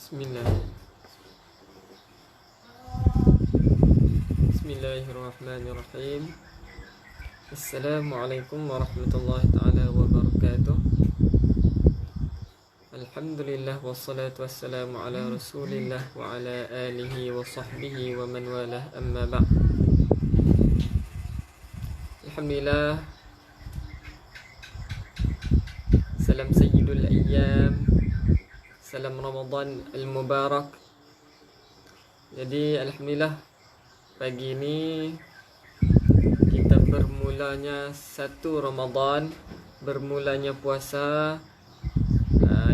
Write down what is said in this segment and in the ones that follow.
Bismillah. Bismillahirrahmanirrahim. Assalamualaikum warahmatullahi ta'ala wabarakatuh. Alhamdulillah wassalatu wassalamu ala rasulillah wa ala alihi wa sahbihi wa man walah, amma ba'd. Alhamdulillah. Salam sayyidul ayyam, salam Ramadan al-mubarak. Jadi alhamdulillah, pagi ini kita bermulanya satu Ramadan, bermulanya puasa.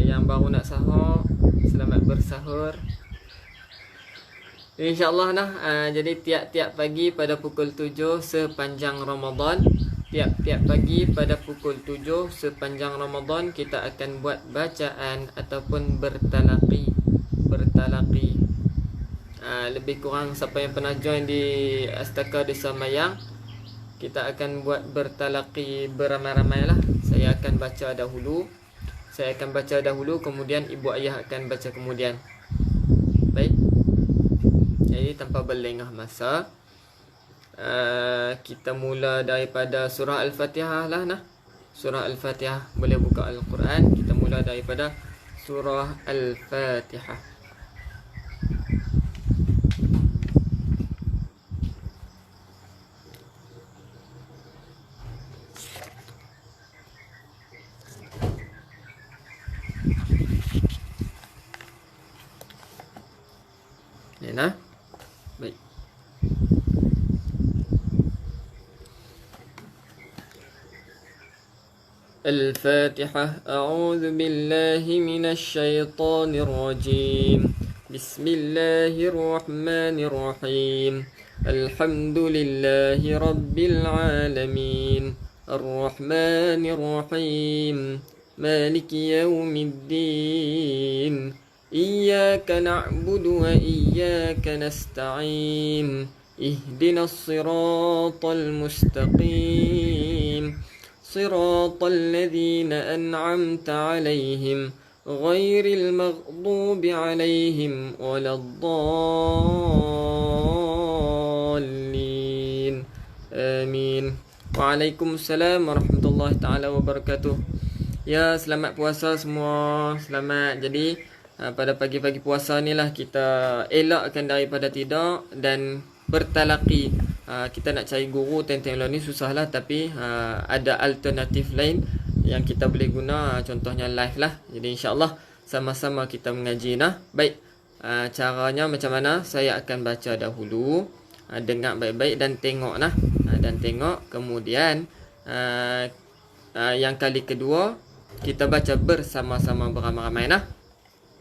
Yang baru nak sahur, selamat bersahur. InsyaAllah jadi tiap-tiap pagi pada pukul 7 sepanjang Ramadan, tiap-tiap pagi pada pukul 7 sepanjang Ramadan kita akan buat bacaan ataupun bertalaqi. Lebih kurang siapa yang pernah join di Astaka Desa Mayang, kita akan buat bertalaqi beramai-ramai lah. Saya akan baca dahulu, kemudian ibu ayah akan baca kemudian. Baik. Jadi tanpa berlengah masa, kita mula daripada surah Al-Fatihah lah nah. Surah Al-Fatihah, boleh buka Al-Quran. Kita mula daripada surah Al-Fatihah. Nah, baik. Al-Fatihah. A'udzu billahi minasy syaithanir rajim. Bismillahirrahmanirrahim. Alhamdulillahi rabbil alamin. Ar-Rahmanir Rahim. Maliki yaumiddin. إياك نعبد وإياك نستعين اهدنا الصراط المستقيم صراط الذين أنعمت عليهم غير المغضوب عليهم ولا الضالين آمين. Waalaikumsalam warahmatullahi ta'ala wabarakatuh. Ya, selamat puasa semua. Selamat. Jadi pada pagi-pagi puasa ni lah kita elakkan daripada tidur dan bertalaqi. Kita nak cari guru time-time ni susah lah, tapi ada alternatif lain yang kita boleh guna, contohnya live lah. Jadi insyaAllah sama-sama kita mengaji nah. Baik, caranya macam mana? Saya akan baca dahulu, dengar baik-baik dan tengok nah. Dan tengok, kemudian yang kali kedua kita baca bersama-sama beramai-ramai nah.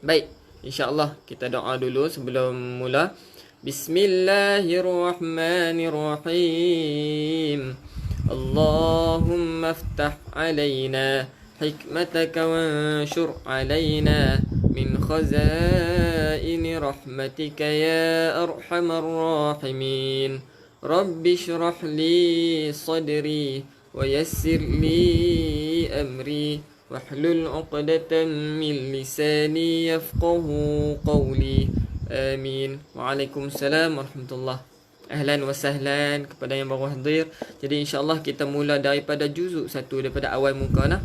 Baik, insyaAllah kita doa dulu sebelum mula. Bismillahirrahmanirrahim. Allahumma aftah alayna hikmataka wanshur alayna min khazaini rahmatika ya arhamar rahimin. Rabbi shrah li sadri wa yassir li amri wahlul 'uqdatam min lisani yafqahu qawli. Amin. Waalaikumsalam warahmatullahi. Ahlan wa sahlan kepada yang baru hadir. Jadi insyaAllah kita mula daripada juzuk 1, daripada awal muka nah.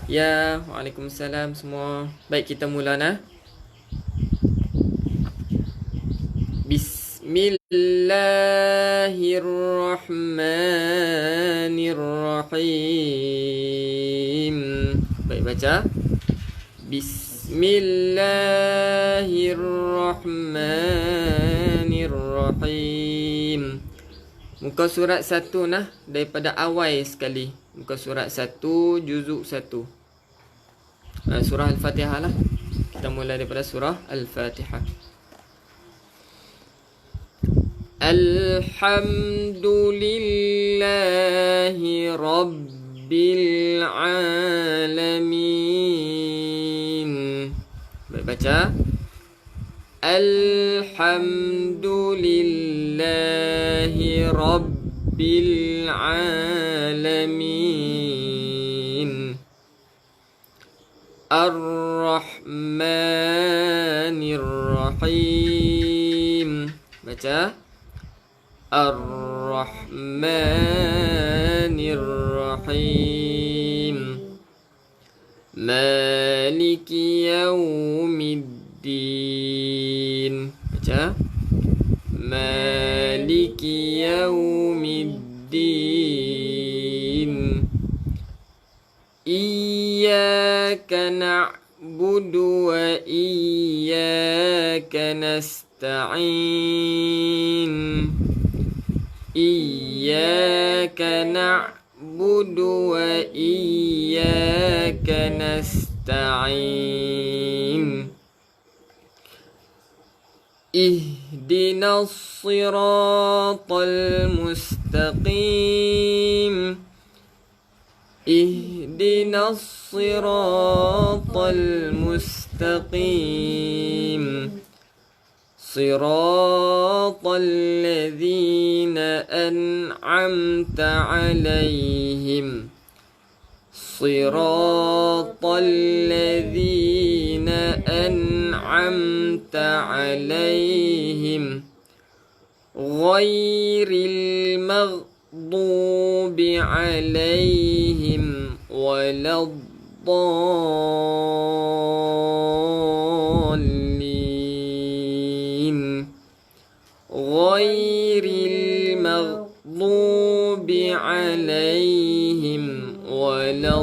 Ya, waalaikumsalam semua. Baik, kita mula nah. Bismillahirrahmanirrahim. Baik, baca. Bismillahirrahmanirrahim. Muka surat 1 nah, daripada awal sekali. Muka surat 1, juzuk 1. Surah Al-Fatihah lah. Kita mula daripada surah Al-Fatihah. Alhamdulillahi Rabbil Alamin. Baik, baca. Alhamdulillahi Rabbil Alamin. Ar-Rahman Ar-Rahmanir-Rahim. Baca. Ar-Rahmanir-Rahim. Maliki Yawmiddin. Baca. Maliki Yawmiddin. Iyyaka na'budu wa iyyaka nasta'in. Iyyaka na'budu wa iyyaka nasta'in. Ihdinas siratal mustaqim. Ihdinas siratal mustaqim. Siratal ladzina an'amta 'alaihim. Siratal ladzina an'amta 'alaihim. Ghairil maghdubi 'alaihim waladdallin. Ghairil maghdubi 'alaihim waladdallin.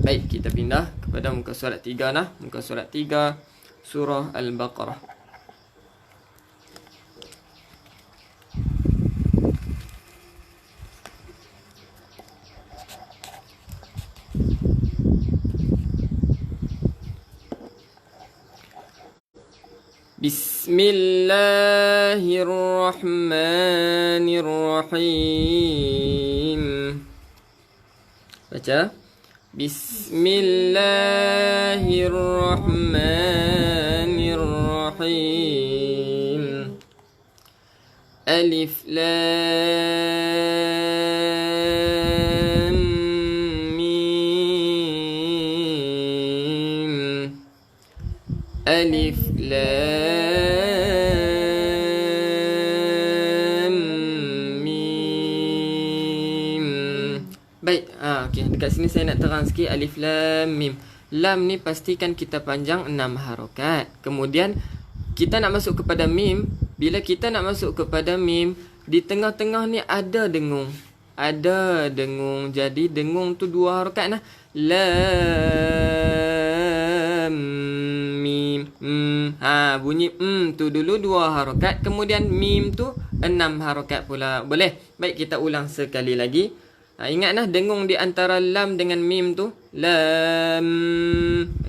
Baik, kita pindah kepada muka surat 3 nah. Muka surat 3 surah Al-Baqarah. Bismillahirrahmanirrahim. Baca. Bismillahirrahmanirrahim. Alif Lam Mim. Alif Lam Mim. Baik, okey, dekat sini saya nak terang sikit alif lam mim. Lam ni pastikan kita panjang 6 harakat. Kemudian kita nak masuk kepada mim. Bila kita nak masuk kepada mim, di tengah-tengah ni ada dengung. Ada dengung. Jadi dengung tu 2 harakat nah. Lam mim. Bunyi tu dulu 2 harakat. Kemudian mim tu 6 harakat pula. Boleh? Baik, kita ulang sekali lagi. Ingat nah, dengung di antara lam dengan mim tu. Lam.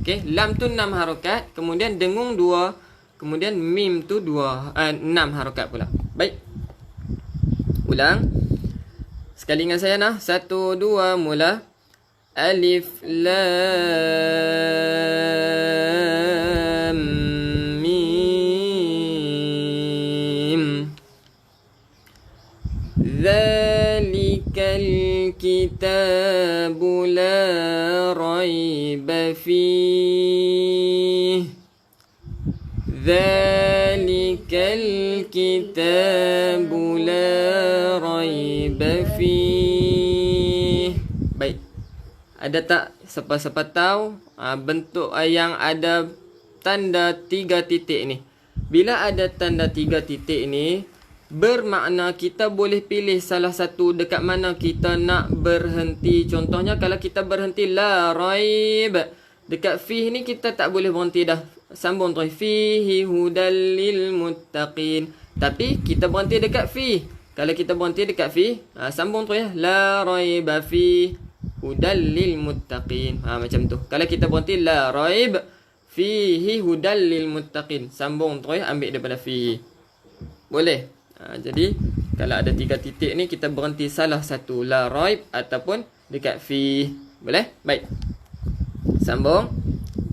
Okey, lam tu 6 harakat. Kemudian dengung 2. Kemudian mim tu 6 harakat pula. Baik. Ulang. Sekali dengan saya nah. 1, 2, mula. Alif Lam Mim. Zalikal kitabu la raiba fihi. Zalikal kitabu la raiba fihi. Baik. Ada tak siapa-siapa tahu bentuk yang ada tanda 3 titik ni? Bila ada tanda 3 titik ni, bermakna kita boleh pilih salah satu dekat mana kita nak berhenti. Contohnya kalau kita berhenti la raib, dekat fihi ni kita tak boleh berhenti dah. Sambung terus. Fihi hudal lil muttaqin. Tapi kita berhenti dekat fi. Kalau kita berhenti dekat fi, sambung terus ya. La raiba fi hudal lil muttaqin. Macam tu. Kalau kita berhenti la raib fihi hudal lil muttaqin, sambung terus ambil daripada fi. Boleh. Jadi kalau ada 3 titik ni kita berhenti salah satu, la raib ataupun dekat fi. Boleh? Baik. Sambung.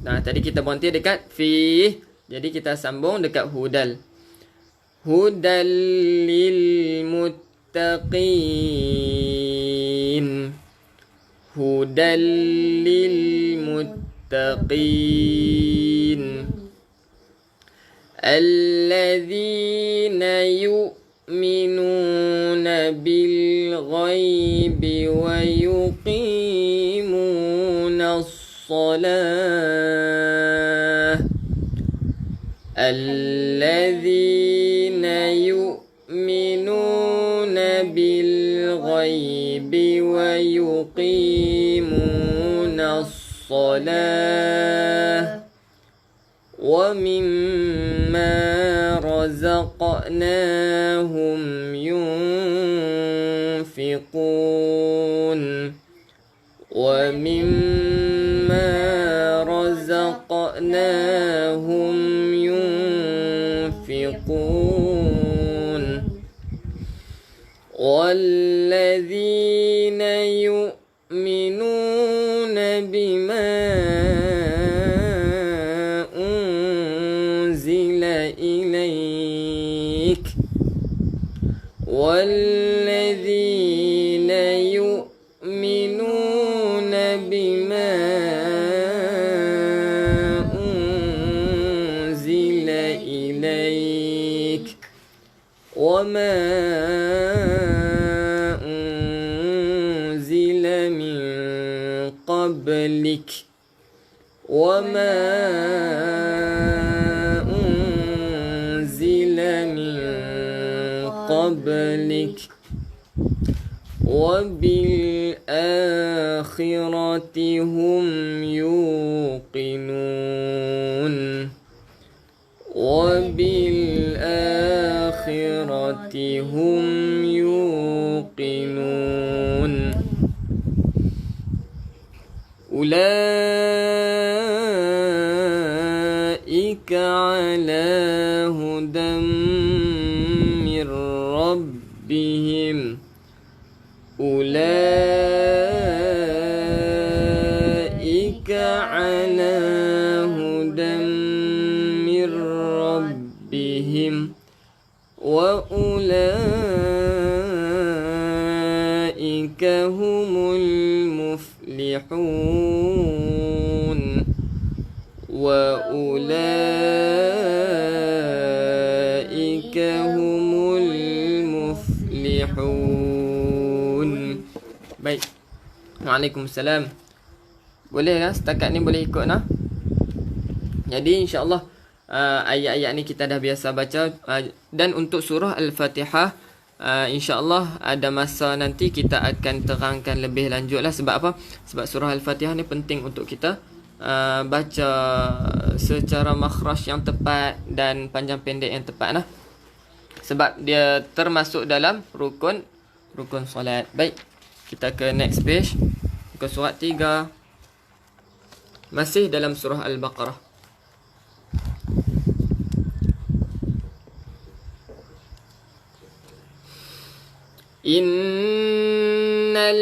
Tadi kita berhenti dekat fi. Jadi kita sambung dekat hudal. Hudal lil muttaqin. هدى للمتقين الذين يؤمنون بالغيب ويقيمون الصلاة الذين يؤمنون بالغيب ويقيمون الصلاة ومما رزقناهم ينفقون ومما رزقناهم ينفقون والذين يؤمنون بما أنزل إليك والذين يؤمنون بما أنزل إليك وما أنزل من قبلك وما أنزل من قبلك وبالآخرة هم يوقنون وبالآخرة هم يوقنون أولئك على هدى من ربهم أولئك على هدى من ربهم وأولئك هم المفلحون وأولئك هم المفلحون. Baik. Waalaikumsalam. Boleh lah, setakat ni boleh ikut lah. Jadi insya-Allah ayat-ayat ni kita dah biasa baca, dan untuk surah Al-Fatihah insya-Allah ada masa nanti kita akan terangkan lebih lanjut lah. Sebab apa? Sebab surah Al-Fatihah ni penting untuk kita baca secara makhraj yang tepat dan panjang pendek yang tepat lah. Sebab dia termasuk dalam rukun solat. Baik, kita ke next page, ke surat 3. Masih dalam surah Al-Baqarah. Innal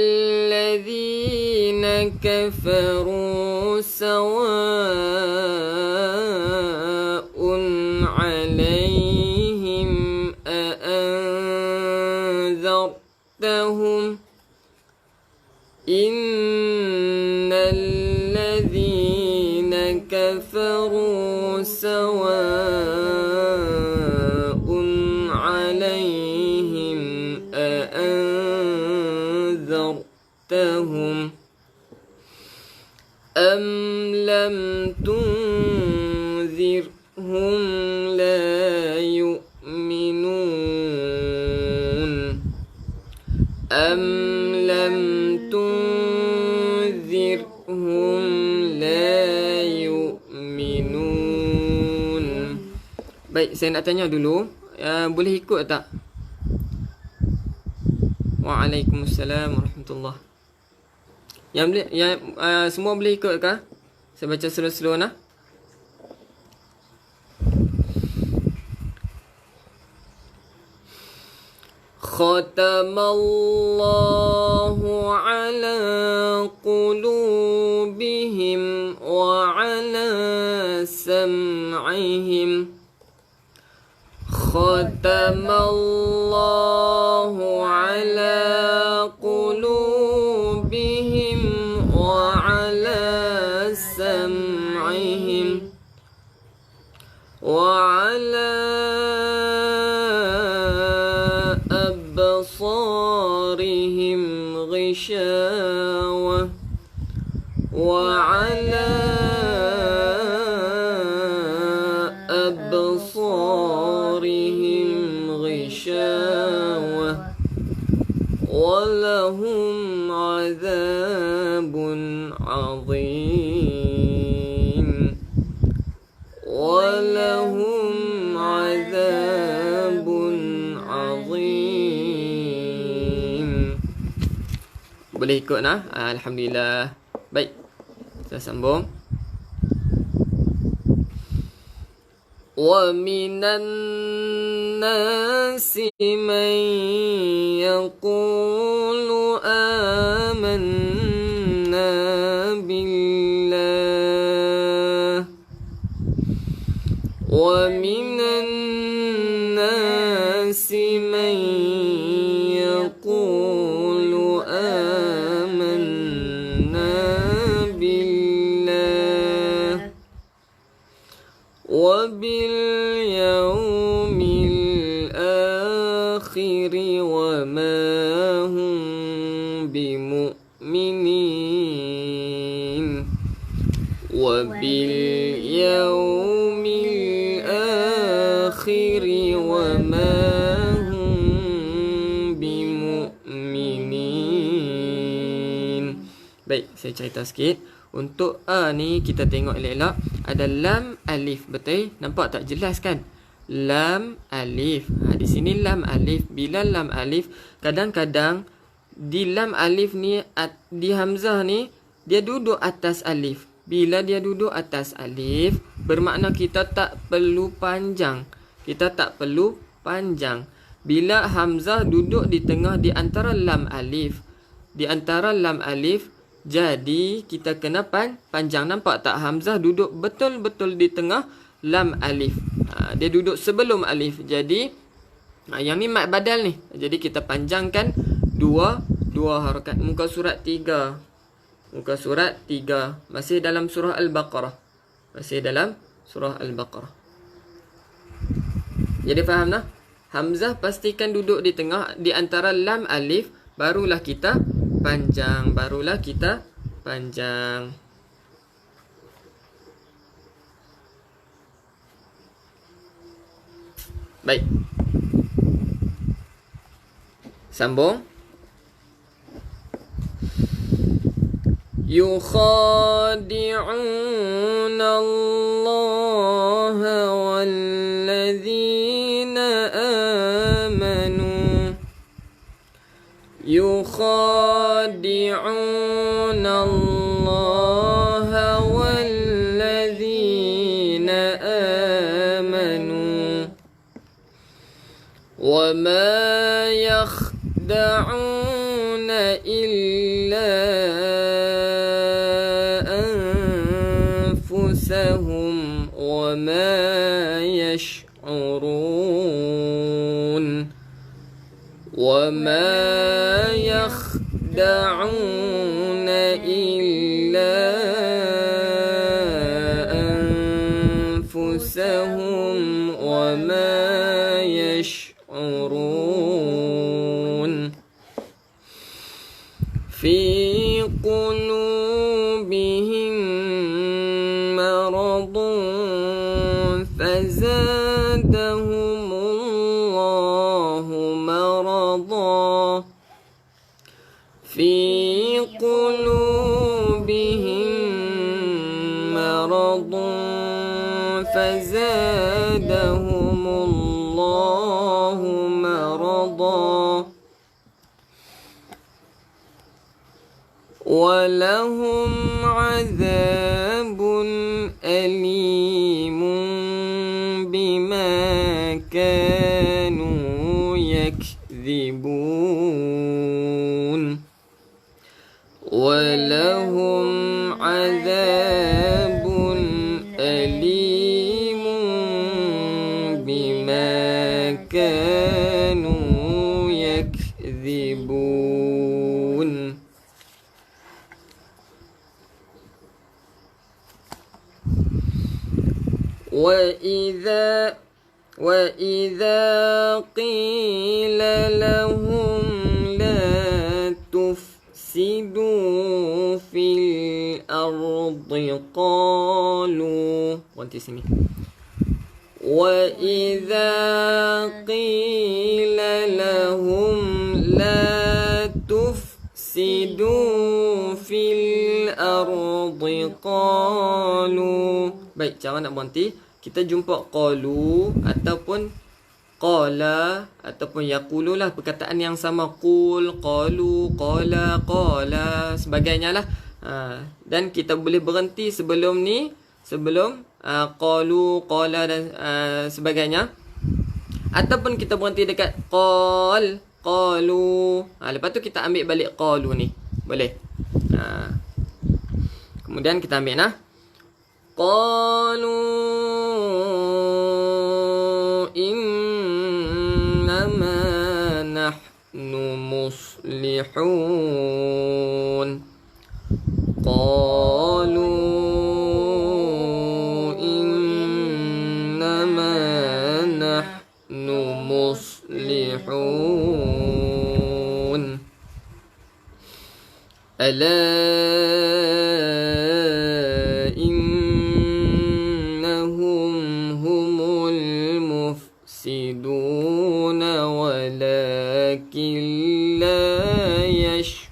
ladzina kafaru sawa'un 'alaihim a'anzartahum innal ladzina kafaru sawa'un 'alaihim أأنذرتهم أم لم تنذرهم لا يؤمنون أم لم تنذرهم لا يؤمنون. Baik, saya nak tanya dulu, boleh ikut tak? Waalaikumsalam warahmatullahi. Yang boleh, semua boleh ikut kah? Saya baca slow-slow nah. Khatamallahu ala qulubihim wa ala sam'ihim. Khatamallahu ala qulubihim أبصارهم غشاوة وعلى أبصارهم غشاوة ولهم عذاب عظيم ولهم عذاب عظيم. Boleh ikut nah. Alhamdulillah. Baik. Kita sambung. وَمِنَ النَّاسِ مَن يَقُولُ آمَنَّا بِاللَّهِ وَمِنَ النَّاسِ مَن يَقُولُ آمَنَّا بِاللَّهِ وَبِالْيَوْمِ الْآخِرِ وَمَا هُمْ بِمُؤْمِنِينَ وَبِالْيَوْمِ الْآخِرِ وَمَا هُمْ بِمُؤْمِنِينَ. Baik, saya cerita sikit. Untuk A ni kita tengok elok-elok. Ada lam alif. Betul? Nampak tak jelas kan? Lam alif. Di sini lam alif. Bila lam alif, kadang-kadang di lam alif ni, di hamzah ni, dia duduk atas alif. Bila dia duduk atas alif, bermakna kita tak perlu panjang. Kita tak perlu panjang. Bila hamzah duduk di tengah di antara lam alif. Di antara lam alif, jadi kita kena panjang. Nampak tak? Hamzah duduk betul-betul di tengah lam alif. Dia duduk sebelum alif. Jadi yang ni mad badal ni. Jadi kita panjangkan dua harakat. Muka surat 3. Muka surat 3. Masih dalam surah Al-Baqarah. Masih dalam surah Al-Baqarah. Jadi faham tak? Hamzah pastikan duduk di tengah di antara lam alif. Barulah kita panjang. Baik. Sambung. يخادعون الله والذين آمنوا يخادعون الله والذين آمنوا وما يخدعون إلا أنفسهم وما يشعرون وما يخدعون إلا أنفسهم وما يشعرون في قلوبهم مرض فزادهم الله مرضا في قلوبهم مرض فزادهم الله مرضا ولهم عذاب أليم بما كانوا يكذبون ولهم عذاب أليم بما كانوا يكذبون. وإذا قيل لهم قالوا. Berhenti sini. وإذا قيل لهم لا تفسدوا في الأرض قالوا. Baik, cara nak berhenti, kita jumpa qalu ataupun qala ataupun yaqulu lah, perkataan yang sama, qul, qalu, qala, qala, sebagainya lah. Dan kita boleh berhenti sebelum ni, sebelum qalu, qala dan sebagainya. Ataupun kita berhenti dekat qal, qalu. Lepas tu kita ambil balik qalu ni. Boleh. Kemudian kita ambil nah. Qalu innama nahnu muslihun. Qalu مصلحون ألا إنهم هم المفسدون ولكن لا يشعرون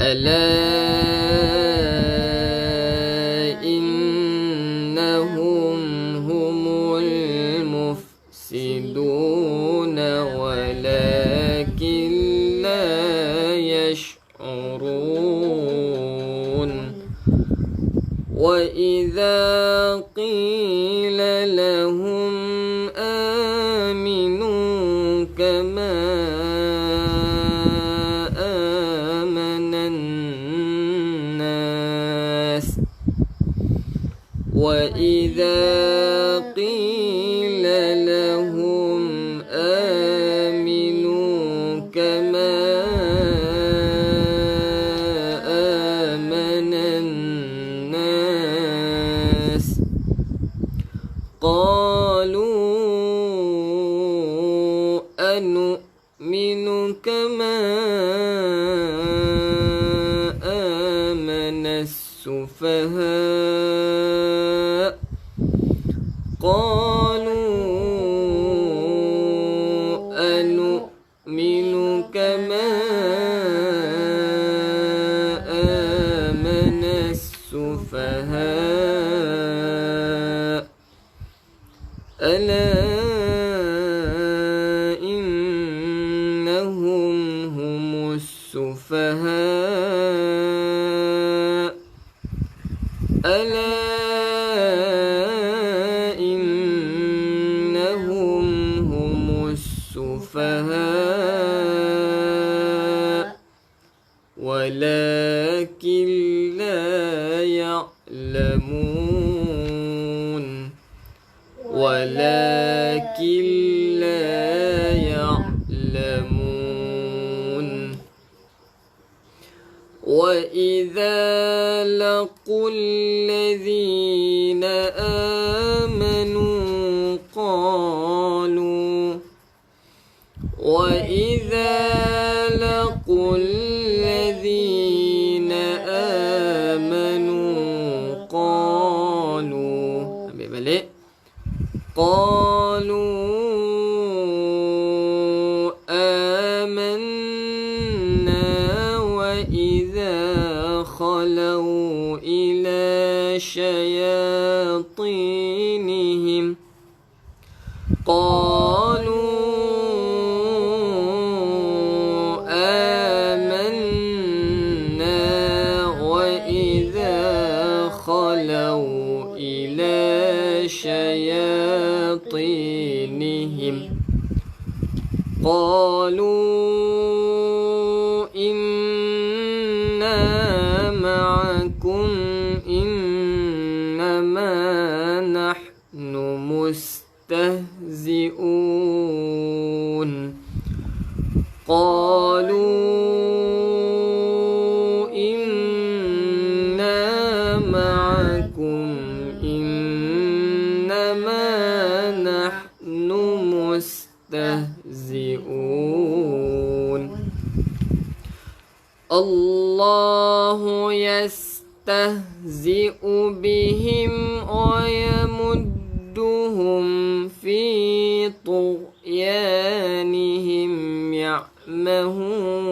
ألا يفسدون ولكن لا يشعرون وإذا قيل لهم آمنوا كما آمن الناس وإذا قيل لهم آمنوا كما آمن الناس قالوا أنؤمن كما آمن السفهاء قالوا أنؤمن كما آمن السفهاء ألا إنهم هم السفهاء ألا إنهم هم السفهاء ولكن لا يعلمون ولكن لا يعلمون وإذا لقوا الذين آمنوا قالوا وإذا لقوا الذين آمنوا قالوا ambil balik قالوا آمنا وإذا خلوا إلى شياطينهم قالوا آمنا وإذا خلوا إلى شياطينهم قالوا إنا معكم إنما نحن مستهزئون قالوا إنا معكم إنما نحن مستهزئون Allahu yastahzi'u bihim wa yamudduhum fi tughyanihim ya'mahun.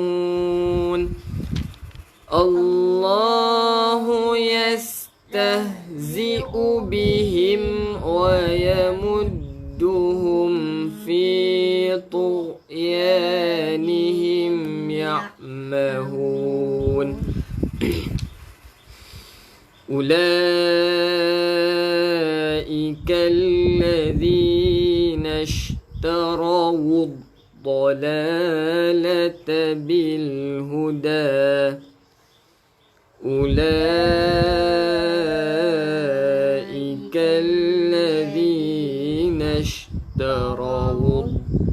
Allahu yastahzi'u bihim wa yamudduhum fi tughyanihim ya'mahun. Ulaika alladhina ishtaraw ad-dalalata bil huda. Ulaika alladhina ishtaraw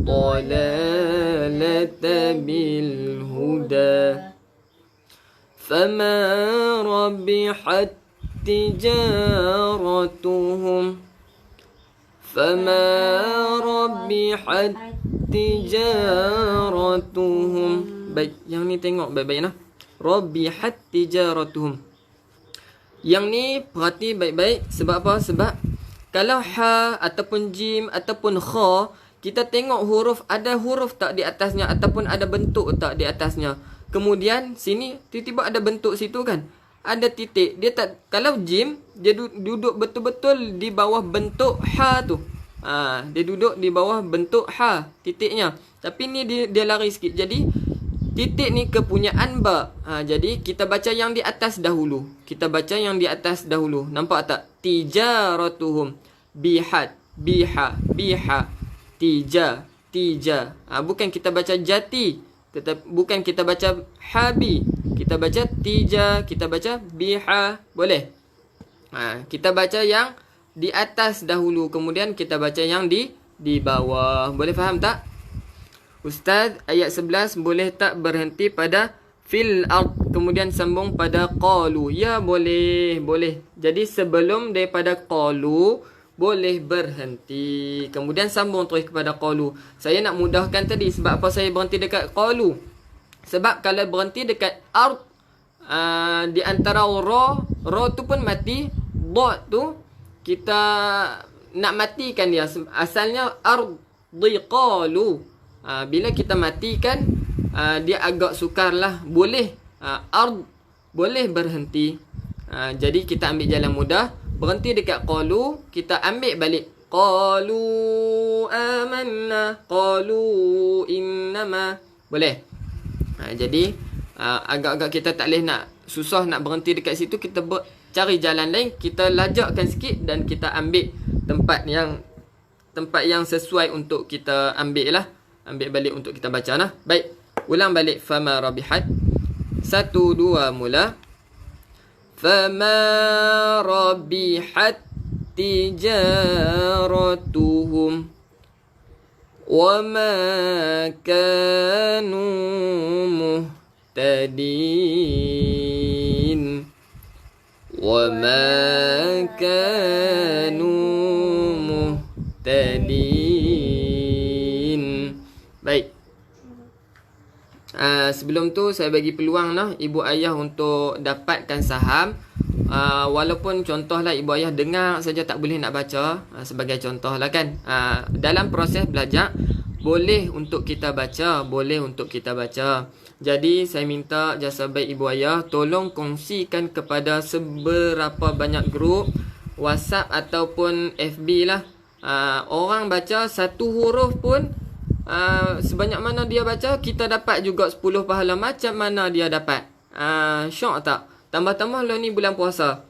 ad-dalalata bil huda fama rabihat tijaratuhum Baik, yang ni tengok baik-baik nah. Rabihat tijaratuhum. Yang ni perhati baik-baik. Sebab apa? Sebab kalau ha ataupun jim ataupun kha, kita tengok huruf, ada huruf tak di atasnya ataupun ada bentuk tak di atasnya. Kemudian sini tiba-tiba ada bentuk situ kan, ada titik. Dia tak, kalau jim dia duduk betul-betul di bawah bentuk ha tu. Dia duduk di bawah bentuk ha, titiknya. Tapi ni dia lari sikit. Jadi titik ni kepunyaan ba. Jadi kita baca yang di atas dahulu. Nampak tak? Tijaratuhum. Bihat, biha, biha. Tija. Bukan kita baca jati. Bukan kita baca habi. Kita baca tija, kita baca biha. Boleh? Kita baca yang di atas dahulu, kemudian kita baca yang di bawah. Boleh faham tak? Ustaz, ayat 11 boleh tak berhenti pada fil ard kemudian sambung pada qalu? Ya, boleh. Jadi sebelum daripada qalu boleh berhenti, kemudian sambung terus kepada qalu. Saya nak mudahkan tadi. Sebab apa saya berhenti dekat qalu? Sebab kalau berhenti dekat ard, di antara ra tu pun mati, dot tu kita nak matikan dia. Asalnya ardi qalu. Bila kita matikan, dia agak sukar lah. Boleh ard boleh berhenti. Jadi kita ambil jalan mudah. Berhenti dekat qalu, kita ambil balik. Qalu amanna, qalu innama. Boleh. Jadi agak-agak kita tak boleh nak susah nak berhenti dekat situ. Kita cari jalan lain, kita lajakkan sikit dan kita ambil tempat yang sesuai untuk kita ambil lah. Ambil balik untuk kita baca nah. Baik, ulang balik. Fama rabihat. 1, 2 mula. Fama rabihat tijaratuhum wama kanu muhtadin. Wama kanu muhtadin. Baik. Sebelum tu saya bagi peluang lah ibu ayah untuk dapatkan saham. Walaupun contohlah ibu ayah dengar saja tak boleh nak baca, sebagai contoh lah kan. Dalam proses belajar boleh untuk kita baca, Jadi saya minta jasa baik ibu ayah tolong kongsikan kepada seberapa banyak grup WhatsApp ataupun FB lah. Orang baca satu huruf pun, sebanyak mana dia baca, kita dapat juga 10 pahala. Macam mana dia dapat? Syok tak? Tambah-tambah lah ni bulan puasa.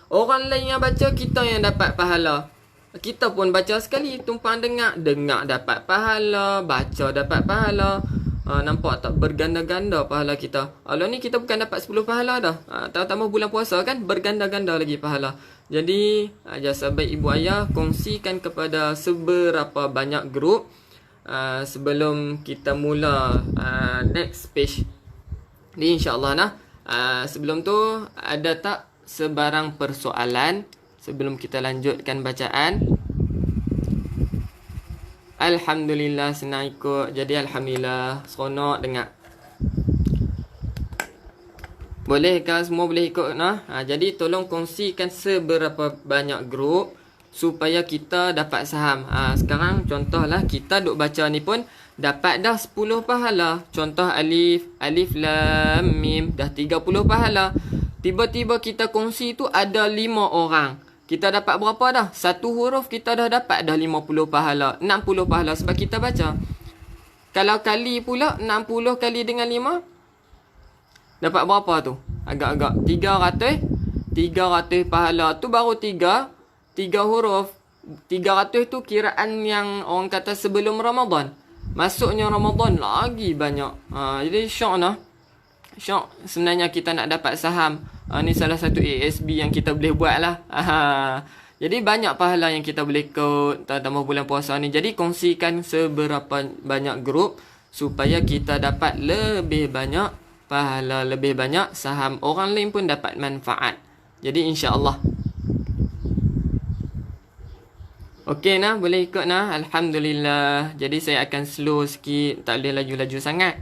Orang lain yang baca, kita yang dapat pahala. Kita pun baca sekali, tumpang dengar dapat pahala, baca dapat pahala. Nampak tak? Berganda-ganda pahala kita. Kalau ni kita bukan dapat 10 pahala dah. Tambah-tambah bulan puasa kan, berganda-ganda lagi pahala. Jadi jasa baik ibu ayah kongsikan kepada seberapa banyak grup sebelum kita mula next page ni, insyaAllah nah. Sebelum tu ada tak sebarang persoalan sebelum kita lanjutkan bacaan? Alhamdulillah senang ikut. Jadi alhamdulillah seronok dengar. Boleh kan, semua boleh ikut nah. Jadi tolong kongsikan seberapa banyak grup supaya kita dapat saham. Sekarang contohlah kita duk baca ni pun dapat dah 10 pahala. Contoh alif, alif lam mim dah 30 pahala. Tiba-tiba kita kongsi tu ada 5 orang. Kita dapat berapa dah? Satu huruf kita dah dapat dah 50 pahala, 60 pahala sebab kita baca. Kalau kali pula 60 kali dengan 5 dapat berapa tu? Agak-agak 300. 300 pahala tu baru 3 huruf. 300 tu kiraan yang orang kata sebelum Ramadan. Masuknya Ramadan lagi banyak. Jadi syok lah. Syok sebenarnya kita nak dapat saham. Ni salah satu ASB yang kita boleh buat lah. Jadi banyak pahala yang kita boleh ikut tambah bulan puasa ni. Jadi kongsikan seberapa banyak grup supaya kita dapat lebih banyak pahala, lebih banyak saham. Orang lain pun dapat manfaat. Jadi insya-Allah. Okey nah, boleh ikut nah. Alhamdulillah. Jadi saya akan slow sikit, tak boleh laju-laju sangat.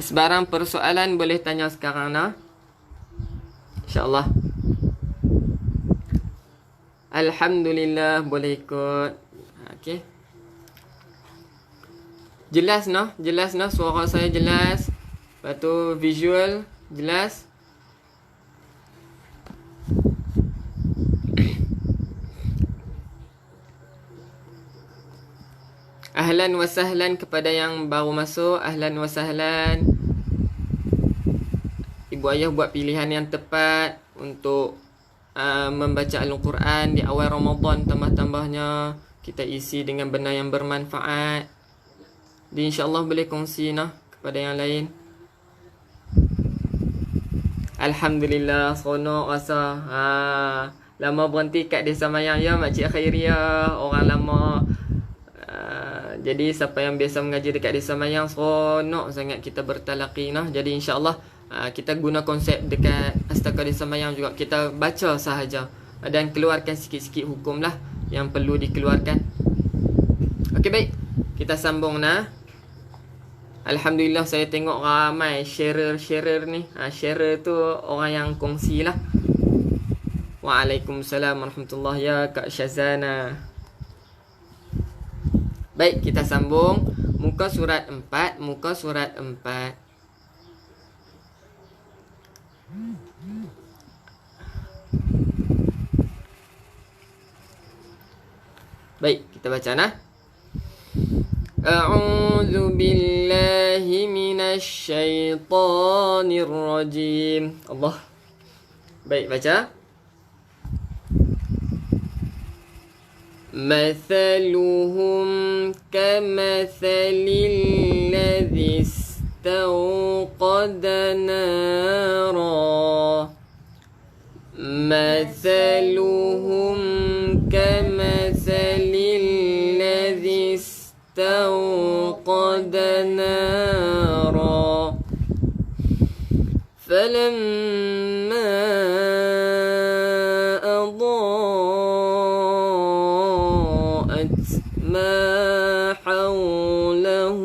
Sebarang persoalan boleh tanya sekarang nah. Insya-Allah. Alhamdulillah boleh ikut. Okey. Jelas noh, suara saya jelas. Lepas tu visual jelas. Ahlan wa sahlan kepada yang baru masuk. Ahlan wa sahlan. Ibu ayah buat pilihan yang tepat untuk membaca Al-Quran di awal Ramadan. Tambah-tambahnya kita isi dengan benda yang bermanfaat. Jadi insya-Allah boleh kongsi nah kepada yang lain. Alhamdulillah, seronok rasa. Lama berhenti kat Desa Mayang ya Makcik Khairiyah, orang lama. Jadi siapa yang biasa mengaji dekat Desa Mayang, seronok sangat kita bertalaqi nah. Jadi insya-Allah kita guna konsep dekat Astaka Desa Mayang juga. Kita baca sahaja dan keluarkan sikit-sikit hukum lah yang perlu dikeluarkan. Okey baik, kita sambung nah. Alhamdulillah saya tengok ramai sharer ni. Sharer tu orang yang kongsi lah. Waalaikumsalam warahmatullahi ya Kak Syazana. Baik, kita sambung. Muka surat 4. Baik, kita baca nah. A'udzu billahi minasy syaithanir rajim. Allah. Baik, baca. Mathaluhum kamathalil ladzi istawqada nara. Mathaluhum kamathalil ladzi استوقد نارا فلما أضاءت ما حوله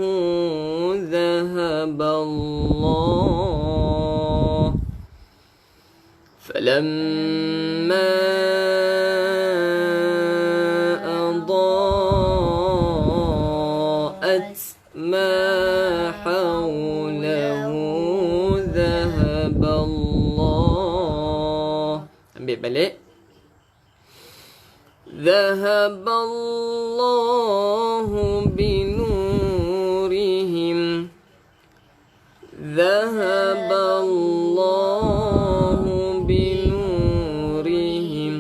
ذهب الله فلما ما حوله ذهب الله. Ambil balik. ذهب الله بنورهم. ذهب الله بنورهم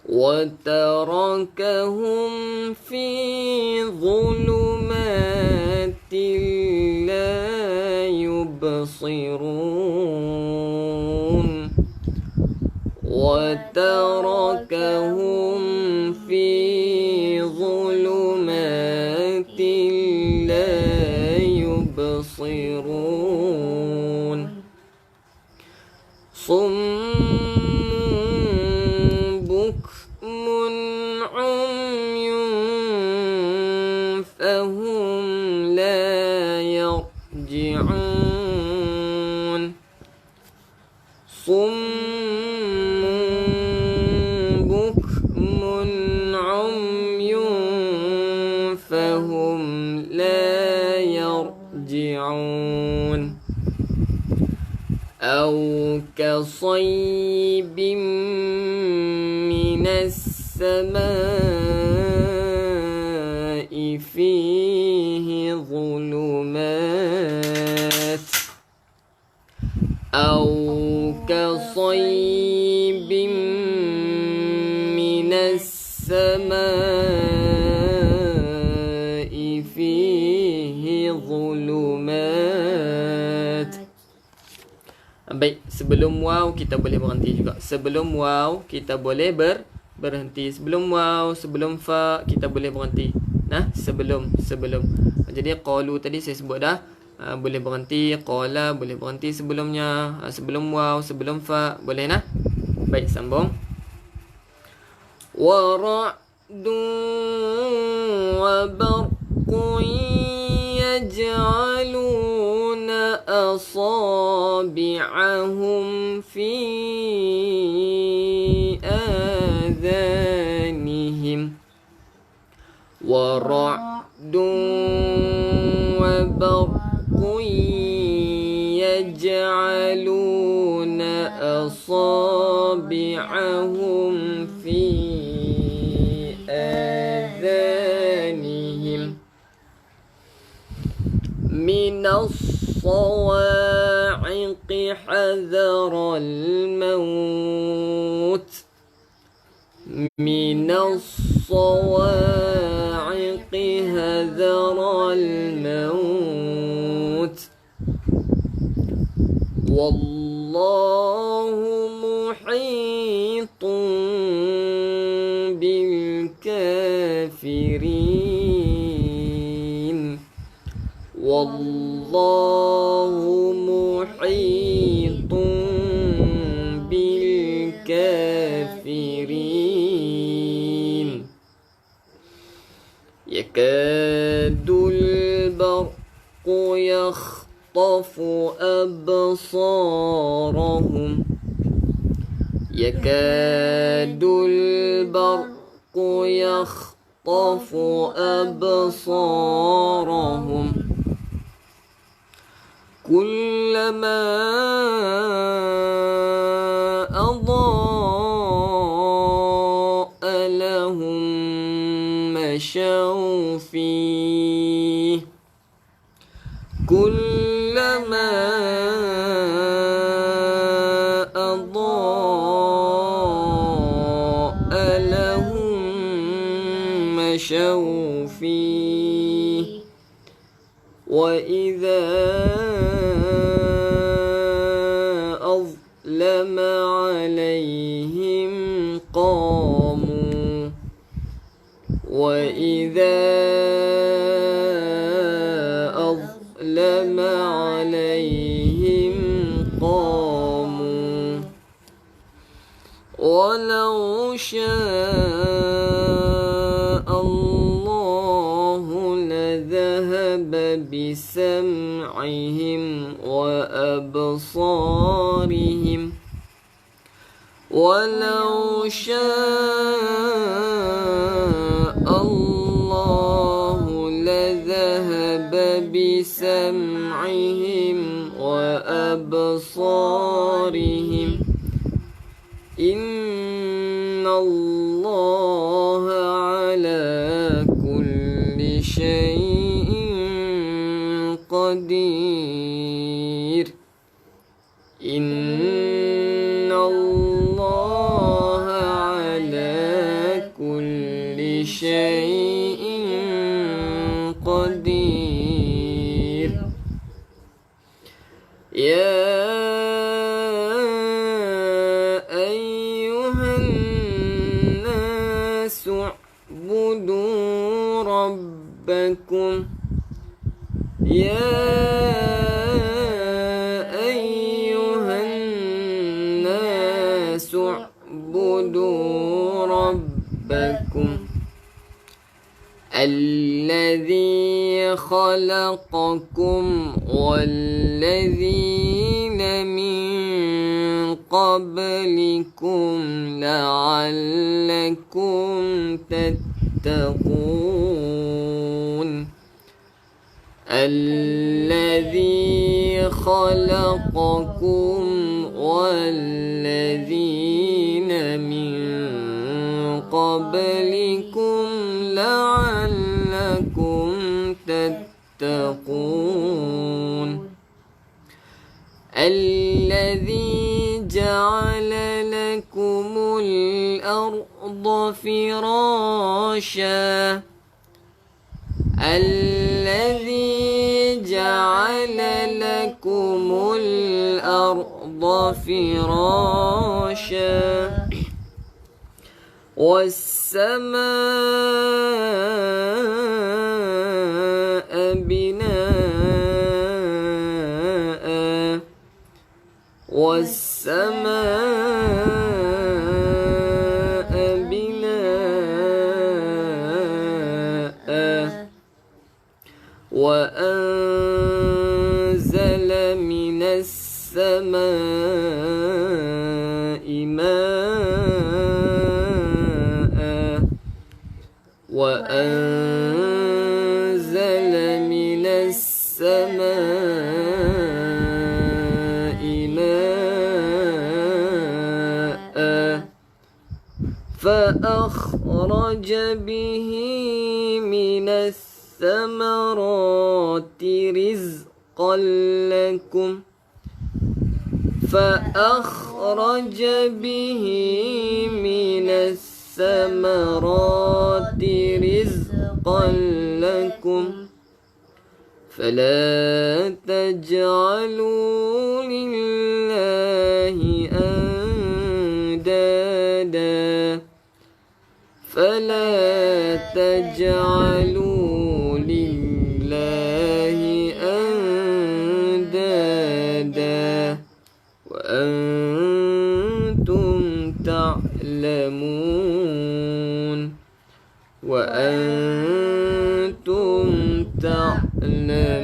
وتركهم في ظلمات لا يبصرون وتركهم في ظلمات لا يبصرون صم فهم لا يرجعون كصيب من السماء فيه ظلمات أو كصيب من السماء فيه ظلمات. Baik, sebelum waw kita boleh berhenti juga. Sebelum waw kita boleh berhenti. Sebelum waw, sebelum fa kita boleh berhenti. Nah, sebelum. Jadi qalu tadi saya sebut dah. Boleh berhenti, qala boleh berhenti sebelumnya, sebelum waw, sebelum fa, boleh nah. Baik, sambung. Wa ra'dun wa barqun yaj'aluna asabi'ahum fi adhanihim. Wa ra'dun wa barqun yaj'aluna asabi'ahum fi adhanihim minas sawa'iqi hadharal maut minas sawa'iqi hadharal maut wallahu muhitun bil kafirin. Wallahu muhitun bil kafirin. Yakadul barqu yakhtafu absarahum. Yakadul barqu yakhtafu absarahum kullama adha'a lahum mashaw fihi kullama adha'a lahum mashaw fihi wa idha عليهم قاموا وإذا أظلم عليهم قاموا ولو شاء الله لذهب بسمعهم وأبصارهم ولو شاء الله لذهب بسمعهم وأبصارهم إن الله على كل شيء قدير. إن الله على كل شيء قدير. يا أيها الناس اعبدوا ربكم يا أيها الناس اعبدوا ربكم الذي خلقكم والذين من قبلكم لعلكم تتقون. الذي خلقكم الذين من قبلكم لعلكم تتقون الذي جعل لكم الأرض فراشا الذي جعل لكم الأرض فراشا والسماء بناء والسماء بناء وأنزل من السماء ماء وأنزل من السماء ماء فأخرج به من الثمرات رزقا لكم فأخرج به من الثمرات رزقا لكم فلا تجعلوا لله أندادا فلا تجعلوا لله أندادا وأنتم تعلمون وأنتم تعلمون.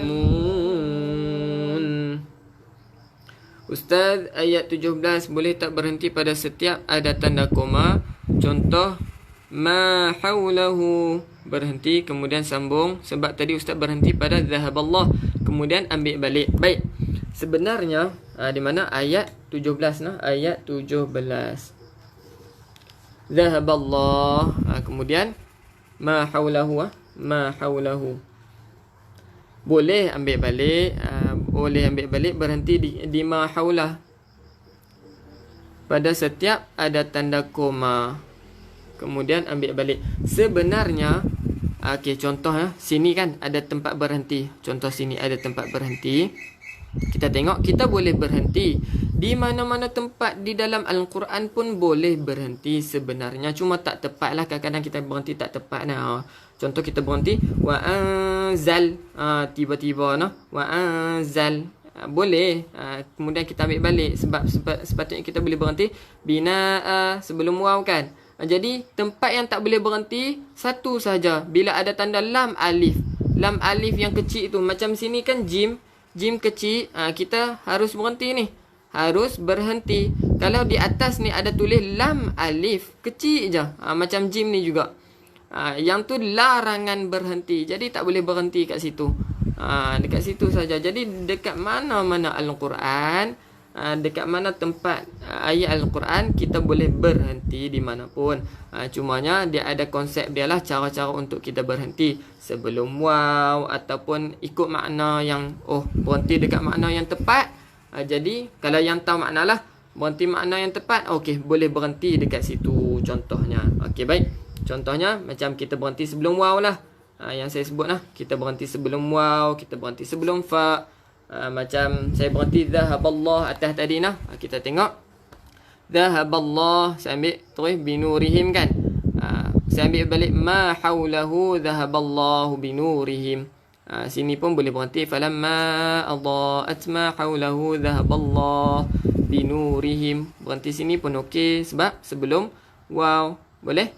Ustaz, ayat 17 boleh tak berhenti pada setiap ada tanda koma? Contoh ma haulahu, berhenti kemudian sambung. Sebab tadi Ustaz berhenti pada zahaballah, kemudian ambil balik. Baik, sebenarnya di mana ayat 17 nah, ayat 17 zahaballah, kemudian ma haulahu, ma haulahu boleh ambil balik, boleh ambil balik, berhenti di ma haulah pada setiap ada tanda koma, kemudian ambil balik. Sebenarnya okey, contoh sini kan ada tempat berhenti. Contoh sini ada tempat berhenti. Kita tengok, kita boleh berhenti di mana-mana tempat di dalam Al-Quran pun boleh berhenti sebenarnya, cuma tak tepat lah. Kadang-kadang kita berhenti tak tepat nah. Contoh kita berhenti wa anzal, tiba-tiba nah wa anzal, boleh. Kemudian kita ambil balik sebab sepatutnya kita boleh berhenti bina sebelum waw kan. Jadi tempat yang tak boleh berhenti satu saja, bila ada tanda lam alif. Lam alif yang kecil itu, macam sini kan jim kecil, kita harus berhenti ni, harus berhenti. Kalau di atas ni ada tulis lam alif kecil je, macam jim ni juga, yang tu larangan berhenti, jadi tak boleh berhenti kat situ. Dekat situ saja. Jadi dekat mana-mana Al-Quran, dekat mana tempat ayat Al-Quran, kita boleh berhenti di mana pun. Cumanya dia ada konsep dia lah, cara-cara untuk kita berhenti sebelum waw ataupun ikut makna yang berhenti dekat makna yang tepat. Jadi kalau yang tahu makna lah, berhenti makna yang tepat, okey, boleh berhenti dekat situ contohnya. Okey, baik. Contohnya macam kita berhenti sebelum waw lah, yang saya sebut lah, kita berhenti sebelum waw, kita berhenti sebelum fa. Macam saya berhenti zahaballah atas tadi nah. Kita tengok zahaballah, saya ambil terus binurihim kan. Saya ambil balik ma haulahu zahaballahu binurihim. Sini pun boleh berhenti falamma adaat ma haulahu zahaballahu binurihim. Berhenti sini pun okey sebab sebelum waw. Boleh?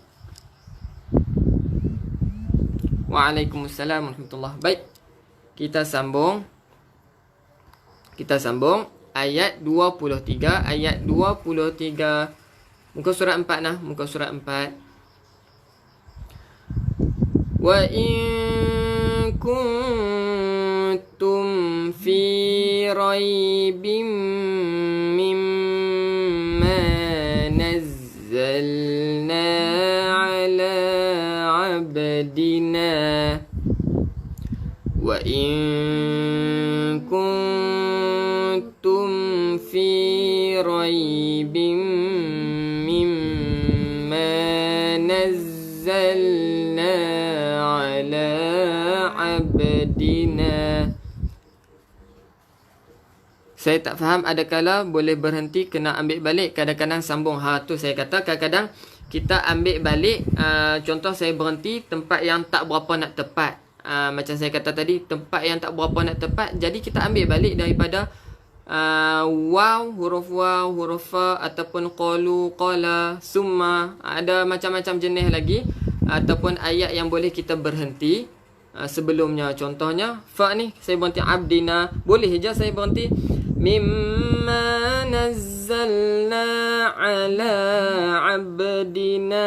Waalaikumsalam warahmatullahi. Baik. Kita sambung ayat 23. Ayat 23 muka surat 4 nah, muka surat 4. Wa in kuntum fi raibim mimma Wa in kuntum fi raibin mimma nazzalna ala abdina. Saya tak faham, adakala boleh berhenti kena ambil balik, kadang-kadang sambung. Tu saya kata kadang-kadang kita ambil balik, contoh saya berhenti tempat yang tak berapa nak tepat. Macam saya kata tadi, tempat yang tak berapa nak tepat, jadi kita ambil balik daripada huruf fa ataupun qalu, qala, summa. Ada macam-macam jenis lagi, ataupun ayat yang boleh kita berhenti sebelumnya. Contohnya fa ni saya berhenti abdina, boleh je saya berhenti mimma nazzalna ala abdina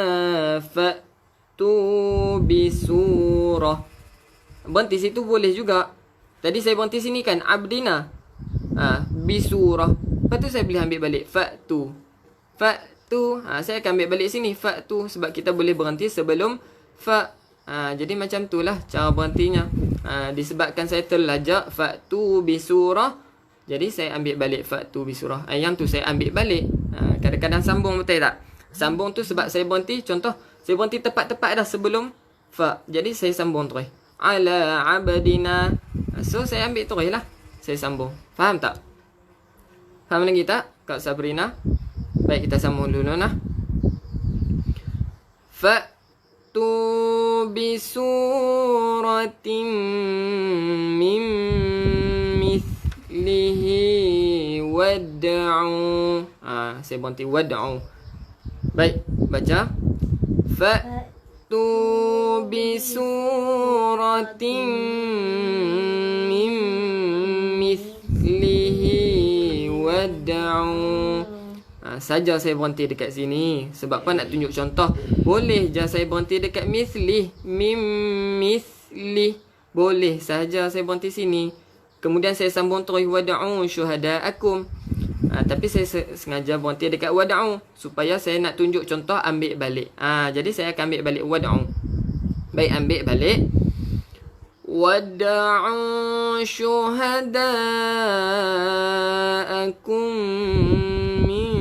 fa'tu bisurah. Berhenti situ boleh juga. Tadi saya berhenti sini kan, abdina, bisurah. Lepas tu saya boleh ambil balik fa'tu. Saya akan ambil balik sini fa'tu, sebab kita boleh berhenti sebelum fa. Jadi macam tu lah cara berhentinya. Disebabkan saya terlajak fa'tu bisurah, jadi saya ambil balik fa'tu bisurah. Yang tu saya ambil balik. Kadang-kadang sambung, betul tak? Sambung tu sebab saya berhenti, contoh saya berhenti tepat-tepat dah sebelum fa, jadi saya sambung terus ala abdina. So saya ambil terus lah, saya sambung. Faham tak? Faham lagi tak Kak Sabrina? Baik, kita sambung dulu nah. Fa'tu bisuratin min mithlihi wad'u. Saya berhenti wad'u. Baik, baca. Fa'tu bisuratin min mithlihi wad'u. Saja saya berhenti dekat sini. Sebab apa? Nak tunjuk contoh. Boleh je saya berhenti dekat mislih, mim mislih. Boleh saja saya berhenti sini. Kemudian saya sambung terus wad'u syuhada'akum. Tapi saya sengaja berhenti dekat wad'u supaya saya nak tunjuk contoh, ambil balik. Jadi saya akan ambil balik wad'u. Baik, ambil balik. Wad'u syuhada'akum min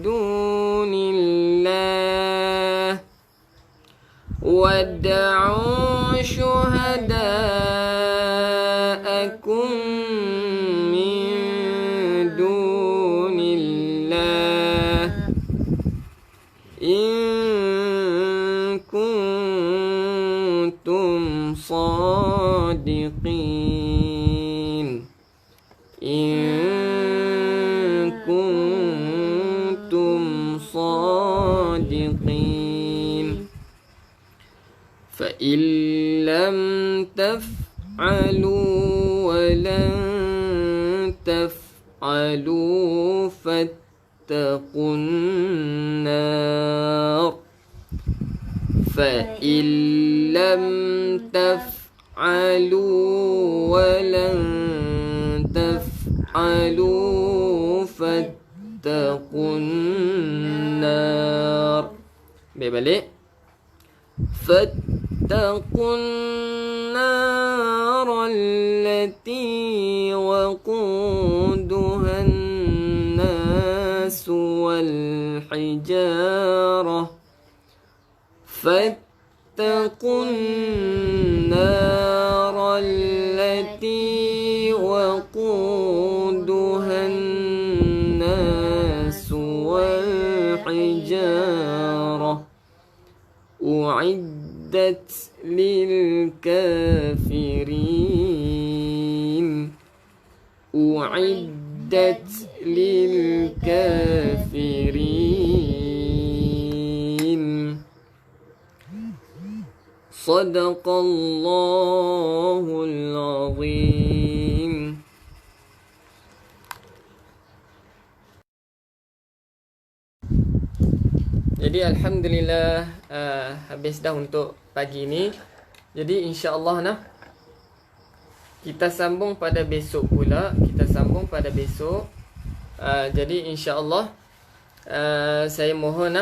dunillah. Wad'u syuhada'akum min dunillah in kuntum sadiqin. In kuntum sadiqin. Fa illam taf'alu wa lan taf'alu fattaqun nar. Fa illam taf'alu wa lan taf'alu fattaqun nar. Balik. فاتقوا النار التي وقودها الناس والحجارة. فاتقوا النار التي وقودها الناس والحجارة أعدت للكافرين. أعدت للكافرين. صدق الله العظيم. Jadi alhamdulillah habis dah untuk pagi ni. Jadi insya-Allah nah kita sambung pada besok pula. Jadi insya-Allah saya mohon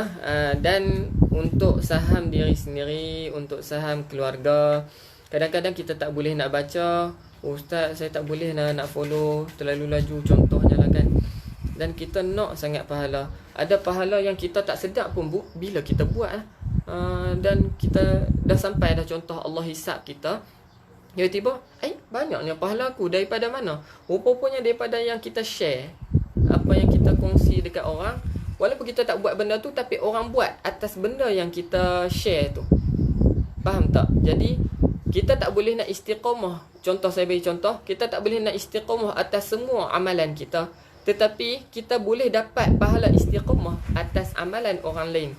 dan untuk saham diri sendiri, untuk saham keluarga, kadang-kadang kita tak boleh nak baca, ustaz saya tak boleh nak follow terlalu laju contohnya lah kan, dan kita nak sangat pahala. Ada pahala yang kita tak sedar pun bila kita buat dan kita dah sampai dah contoh Allah hisap kita, tiba-tiba banyaknya pahala aku daripada mana? Rupanya daripada yang kita share, apa yang kita kongsi dekat orang. Walaupun kita tak buat benda tu, tapi orang buat atas benda yang kita share tu. Faham tak? Jadi kita tak boleh nak istiqamah. Contoh, saya bagi contoh, kita tak boleh nak istiqamah atas semua amalan kita, tetapi kita boleh dapat pahala istiqamah atas amalan orang lain.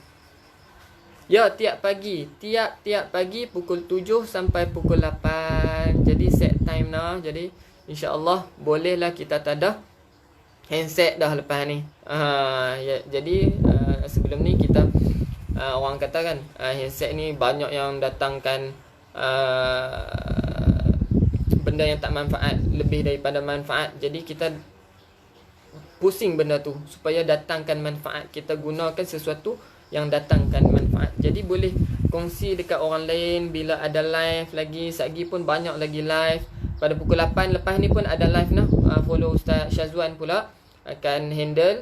Ya, tiap pagi pukul 7 sampai pukul 8. Jadi set time lah. Jadi insya-Allah bolehlah kita tadah handset dah lepas ni. Jadi sebelum ni kita orang kata kan, handset ni banyak yang datangkan benda yang tak manfaat lebih daripada manfaat. Jadi kita pusing benda tu supaya datangkan manfaat. Kita gunakan sesuatu yang datangkan manfaat. Jadi boleh kongsi dekat orang lain. Bila ada live lagi, satgi pun banyak lagi live. Pada pukul 8 lepas ni pun ada live nah. Follow Ustaz Syazwan pula akan handle,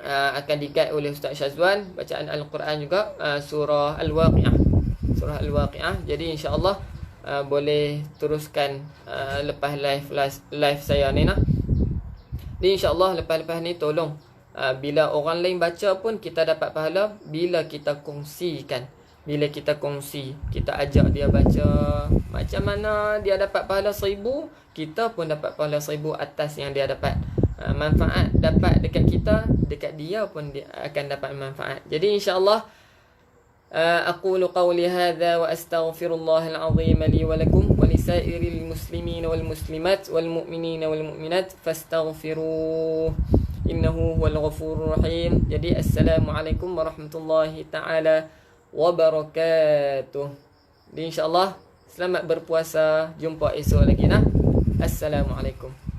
akan di-guide oleh Ustaz Syazwan, bacaan Al-Quran juga, surah Al-Waqi'ah. Jadi insya-Allah boleh teruskan lepas live saya ni nah. Jadi insya-Allah lepas ni tolong, bila orang lain baca pun kita dapat pahala bila kita kongsikan. Bila kita kongsi, kita ajak dia baca, macam mana dia dapat pahala 1000, kita pun dapat pahala 1000 atas yang dia dapat. Manfaat dapat dekat kita, dekat dia pun dia akan dapat manfaat. Jadi insya-Allah aqulu qawli hadha wa astaghfirullahal azim li wa lakum wa lisairil muslimin wal muslimat wal mu'minin wal mu'minat fastaghfiruh innahu huwal ghafurur rahim. Jadi assalamualaikum warahmatullahi taala wabarakatuh. Jadi insya-Allah selamat berpuasa. Jumpa esok lagi nah. Assalamualaikum.